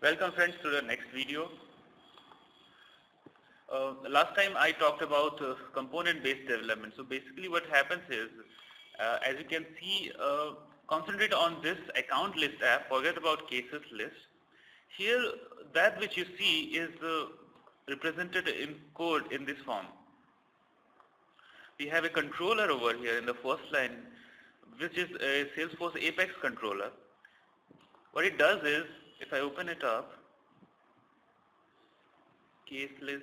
Welcome friends to the next video. Last time I talked about component-based development. So basically what happens is, as you can see, concentrate on this account list app, forget about cases list. Here, that which you see is represented in code in this form. We have a controller over here in the first line, which is a Salesforce Apex controller. What it does is, if I open it up, case list,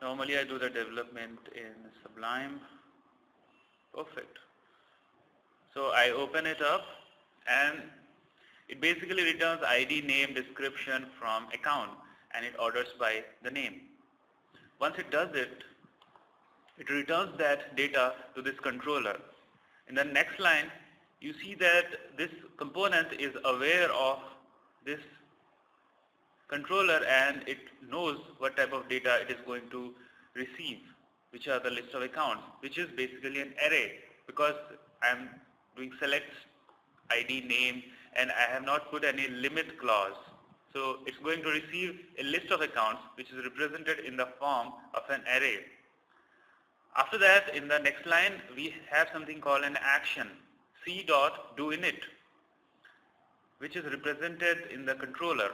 normally I do the development in Sublime, perfect. So I open it up and it basically returns ID, name, description from account, and it orders by the name. Once it does it, it returns that data to this controller. In the next line, you see that this component is aware of this controller and it knows what type of data it is going to receive, which are the list of accounts, which is basically an array, because I am doing select ID, name, and I have not put any limit clause. So it's going to receive a list of accounts which is represented in the form of an array. After that, in the next line, we have something called an action, c.doInit, which is represented in the controller,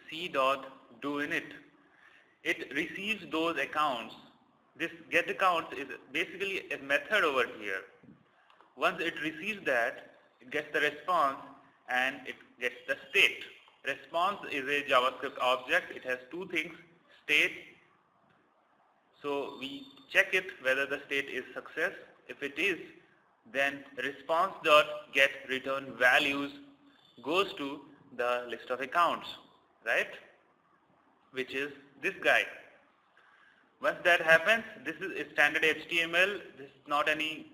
c.doInit. It receives those accounts. This get accounts is basically a method over here. Once it receives that, it gets the response and it gets the state. Response is a JavaScript object. It has two things, state. So we check it whether the state is success. If it is, then response.getReturnValues goes to the list of accounts, right? Which is this guy. Once that happens, this is a standard HTML. This is not any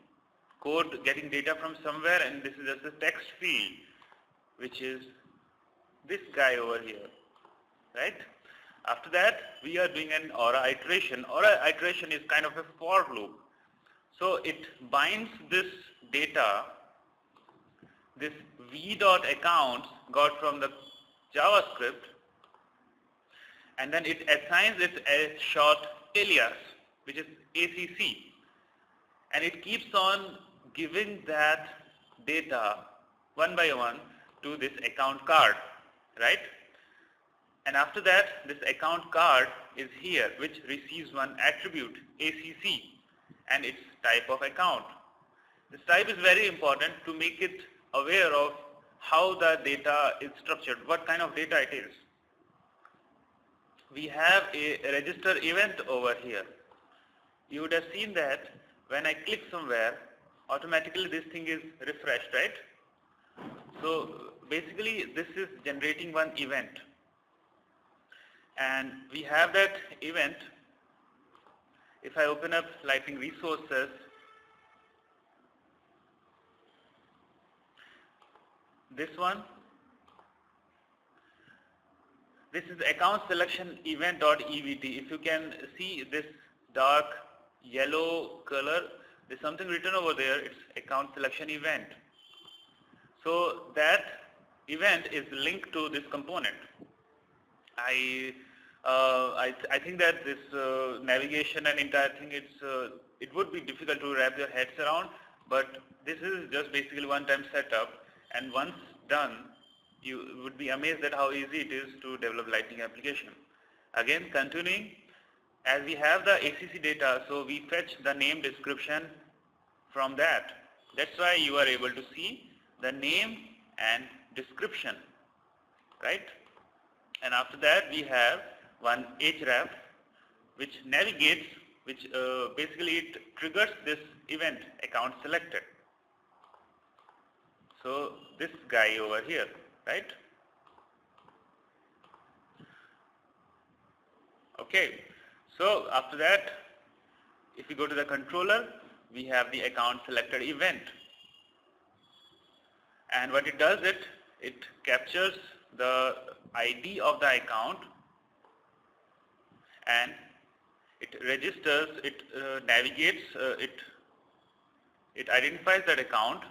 code getting data from somewhere, and this is just a text field, which is this guy over here, right? After that, we are doing an aura iteration. Aura iteration is kind of a for loop. So it binds this data, this v.accounts got from the JavaScript, and then it assigns it a short alias, which is ACC, and it keeps on giving that data one by one to this account card, right? And after that, this account card is here, which receives one attribute, ACC, and its type of account. This type is very important to make it aware of how the data is structured, what kind of data it is. We have a register event over here. You would have seen that when I click somewhere, automatically this thing is refreshed, right? So basically this is generating one event. And we have that event. If I open up Lightning Resources, this one, this is account selection event.evt. If you can see this dark yellow color, there's something written over there. It's account selection event. So that event is linked to this component. I think that this navigation and entire thing, it would be difficult to wrap your heads around, but this is just basically one-time setup, and once done, you would be amazed at how easy it is to develop Lightning application. Again, continuing, as we have the ACC data, so we fetch the name description from that. That's why you are able to see the name and description, right? And after that, we have one href, which navigates, which basically it triggers this event, account selected. So this guy over here, right? Okay, so after that, if we go to the controller, we have the account selected event. And what it does, it captures the ID of the account and it registers, it navigates, it identifies that account